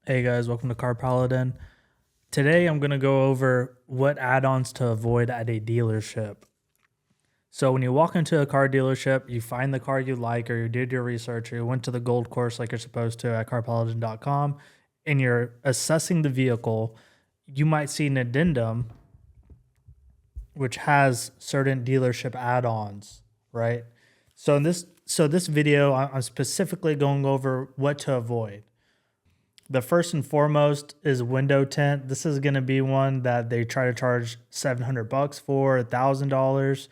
Hey guys, welcome to Car Paladin. Today I'm going to go over what add-ons to avoid at a dealership. So when you walk into a car dealership, you find the car you like, or you did your research, or you went to the gold course like you're supposed to at carpaladin.com, and you're assessing the vehicle, you might see an addendum which has certain dealership add-ons, right? So in this video, I'm specifically going over what to avoid. The first and foremost is window tint. This is going to be one that they try to charge $700 for, $1,000.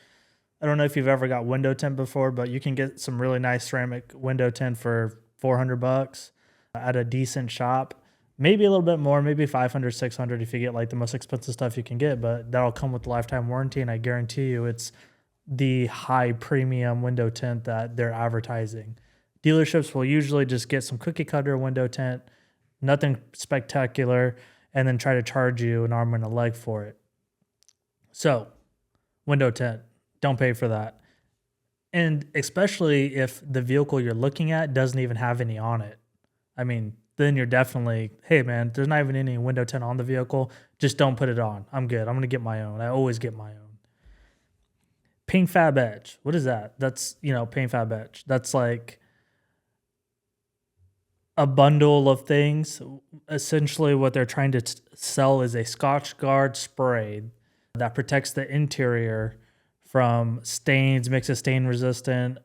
I don't know if you've ever got window tint before, but you can get some really nice ceramic window tint for $400 at a decent shop. Maybe a little bit more, maybe 500, 600 if you get like the most expensive stuff you can get, but that'll come with lifetime warranty, and I guarantee you it's the high premium window tint that they're advertising. Dealerships will usually just get some cookie cutter window tint, nothing spectacular, and then try to charge you an arm and a leg for it. So, window tint, don't pay for that. And especially if the vehicle you're looking at doesn't even have any on it. I mean, then you're definitely, hey man, there's not even any window tint on the vehicle. Just don't put it on. I'm good. I'm going to get my own. I always get my own. Paint fab edge. What is that? That's, paint fab edge. That's like a bundle of things. Essentially what they're trying to sell is a Scotch Guard spray that protects the interior from stains, makes it stain resistant.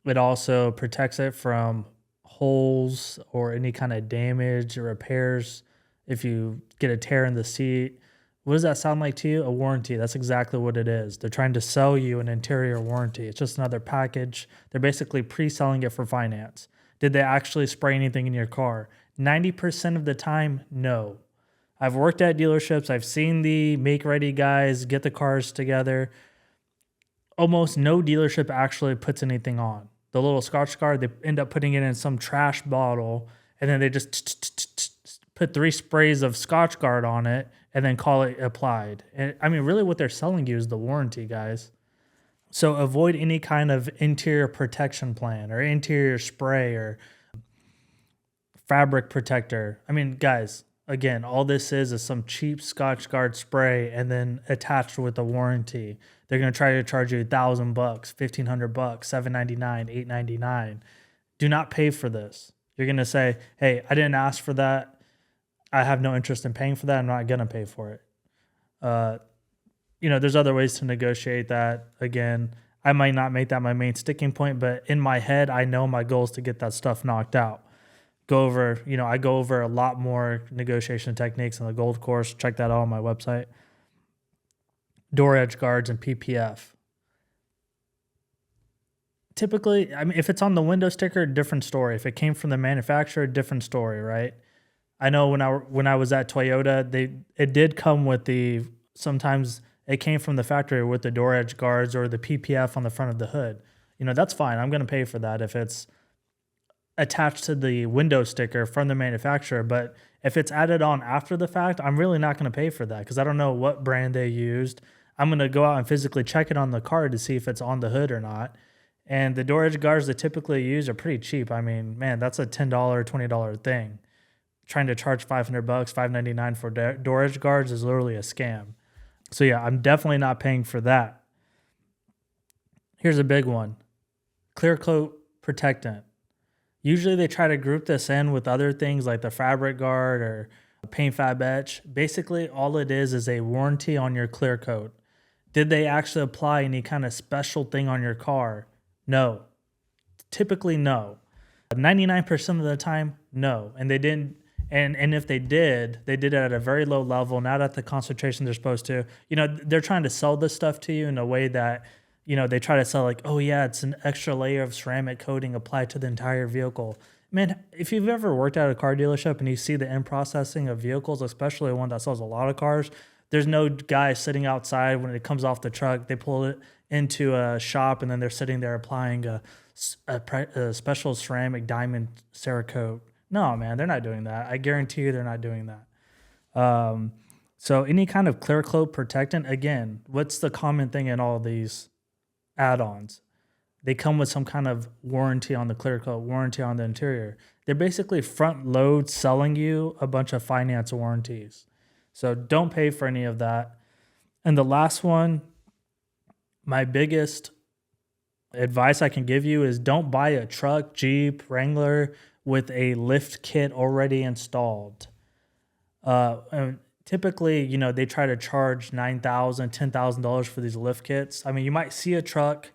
It also protects it from holes or any kind of damage or repairs if you get a tear in the seat. What does that sound like to you? A warranty. That's exactly what it is. They're trying to sell you an interior warranty. It's just another package. They're basically pre-selling it for finance. Did they actually spray anything in your car? 90% of the time, no. I've worked at dealerships. I've seen the make-ready guys get the cars together. Almost no dealership actually puts anything on. The little Scotch Guard, they end up putting it in some trash bottle, and then they just put 3 sprays of Scotch Guard on it and then call it applied. And I mean, really what they're selling you is the warranty, guys. So avoid any kind of interior protection plan or interior spray or fabric protector. I mean, guys, again, all this is some cheap Scotch Guard spray and then attached with a warranty. They're going to try to charge you $1,000, $1,500, $799, $899. Do not pay for this. You're going to say, hey, I didn't ask for that. I have no interest in paying for that. I'm not going to pay for it. There's other ways to negotiate that. Again, I might not make that my main sticking point, but in my head, I know my goal is to get that stuff knocked out. I go over a lot more negotiation techniques in the gold course. Check that out on my website. Door edge guards and PPF. Typically, I mean, if it's on the window sticker, different story. If it came from the manufacturer, different story, right? I know when I was at Toyota, it did come with sometimes it came from the factory with the door edge guards or the PPF on the front of the hood. That's fine. I'm going to pay for that if it's attached to the window sticker from the manufacturer. But if it's added on after the fact, I'm really not going to pay for that because I don't know what brand they used. I'm going to go out and physically check it on the car to see if it's on the hood or not. And the door edge guards they typically use are pretty cheap. I mean, man, that's a $10, $20 thing. Trying to charge $500, $599 for door edge guards is literally a scam. So yeah, I'm definitely not paying for that. Here's a big one. Clear coat protectant. Usually they try to group this in with other things like the fabric guard or paint fab etch. Basically, all it is a warranty on your clear coat. Did they actually apply any kind of special thing on your car? No. Typically, no. 99% of the time, no. And they didn't. And if they did it at a very low level, not at the concentration they're supposed to. They're trying to sell this stuff to you in a way that, they try to sell like, oh yeah, it's an extra layer of ceramic coating applied to the entire vehicle. Man, if you've ever worked at a car dealership and you see the end processing of vehicles, especially one that sells a lot of cars, there's no guy sitting outside when it comes off the truck. They pull it into a shop and then they're sitting there applying a special ceramic diamond Cerakote. No, man, they're not doing that. I guarantee you they're not doing that. So any kind of clear coat protectant, again, what's the common thing in all of these add-ons? they come with some kind of warranty on the clear coat, warranty on the interior. They're basically front load selling you a bunch of finance warranties. So don't pay for any of that. And the last one, my biggest advice I can give you is don't buy a truck, Jeep, Wrangler with a lift kit already installed. And typically, they try to charge $9,000, $10,000 for these lift kits. I mean, you might see a truck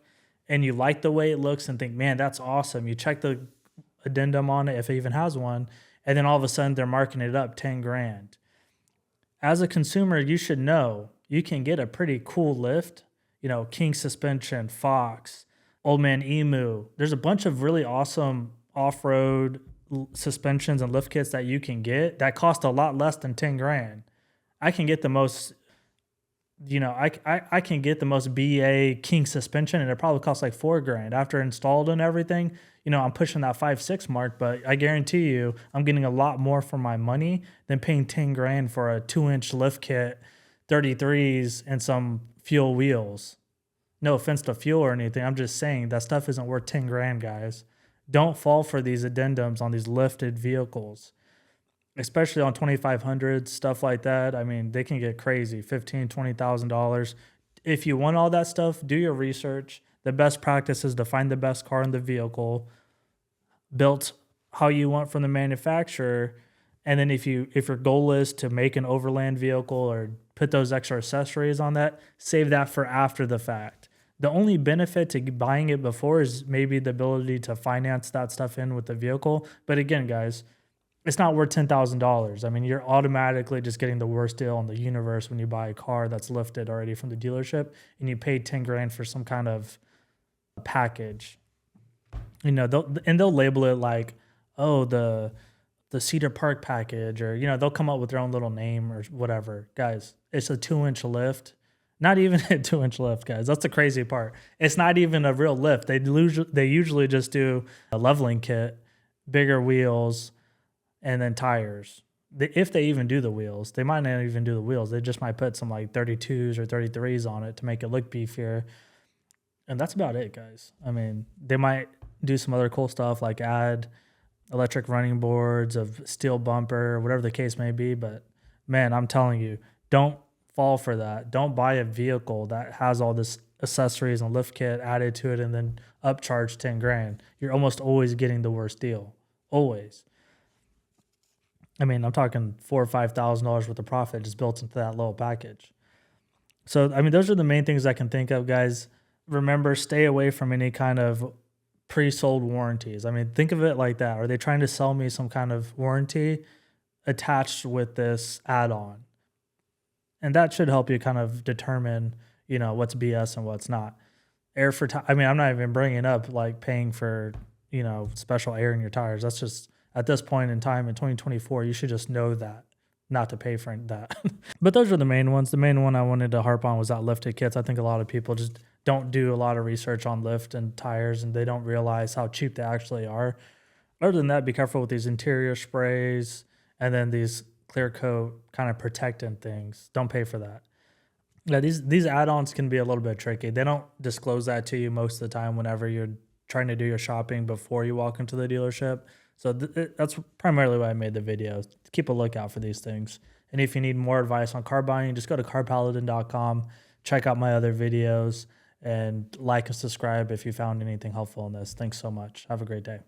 and you like the way it looks and think, man, that's awesome. You check the addendum on it, if it even has one, and then all of a sudden they're marking it up 10 grand. As a consumer, you should know you can get a pretty cool lift, King Suspension, Fox, Old Man Emu. There's a bunch of really awesome off-road suspensions and lift kits that you can get that cost a lot less than 10 grand. I can get the most, I can get the most BA King suspension and it probably costs like 4 grand after installed and everything. I'm pushing that 5-6 mark, but I guarantee you I'm getting a lot more for my money than paying 10 grand for a 2-inch lift kit, 33s and some fuel wheels. No offense to fuel or anything. I'm just saying that stuff isn't worth 10 grand, guys. Don't fall for these addendums on these lifted vehicles, especially on 2500s, stuff like that. I mean, they can get crazy, $15,000, $20,000. If you want all that stuff, do your research. The best practice is to find the best car in the vehicle, built how you want from the manufacturer. And then if your goal is to make an overland vehicle or put those extra accessories on that, save that for after the fact. The only benefit to buying it before is maybe the ability to finance that stuff in with the vehicle. But again, guys, it's not worth $10,000. I mean, you're automatically just getting the worst deal in the universe when you buy a car that's lifted already from the dealership and you paid 10 grand for some kind of package. They'll label it like, oh, the Cedar Park package, or they'll come up with their own little name or whatever. Guys, it's a 2-inch lift. Not even a 2-inch lift, guys. That's the crazy part. It's not even a real lift. They usually just do a leveling kit, bigger wheels, and then tires. If they even do the wheels, they might not even do the wheels. They just might put some like 32s or 33s on it to make it look beefier. And that's about it, guys. I mean, they might do some other cool stuff like add electric running boards, of steel bumper, whatever the case may be. But man, I'm telling you, don't fall for that. Don't buy a vehicle that has all this accessories and lift kit added to it and then upcharge 10 grand. You're almost always getting the worst deal. Always. I mean, I'm talking $4,000 or $5,000 worth of profit just built into that little package. So, I mean, those are the main things I can think of, guys. Remember, stay away from any kind of pre-sold warranties. I mean, think of it like that. Are they trying to sell me some kind of warranty attached with this add-on? And that should help you kind of determine, what's BS and what's not. Air for I mean, I'm not even bringing up like paying for, special air in your tires. That's just, at this point in time in 2024, you should just know that, not to pay for that. But those are the main ones. The main one I wanted to harp on was that lifted kits. I think a lot of people just don't do a lot of research on lift and tires, and they don't realize how cheap they actually are. Other than that, be careful with these interior sprays and then these clear coat kind of protectant things. Don't pay for that. Yeah, these add-ons can be a little bit tricky. They don't disclose that to you most of the time whenever you're trying to do your shopping before you walk into the dealership. So that's primarily why I made the video. Keep a lookout for these things. And if you need more advice on car buying, just go to carpaladin.com, check out my other videos, and like and subscribe if you found anything helpful in this. Thanks so much. Have a great day.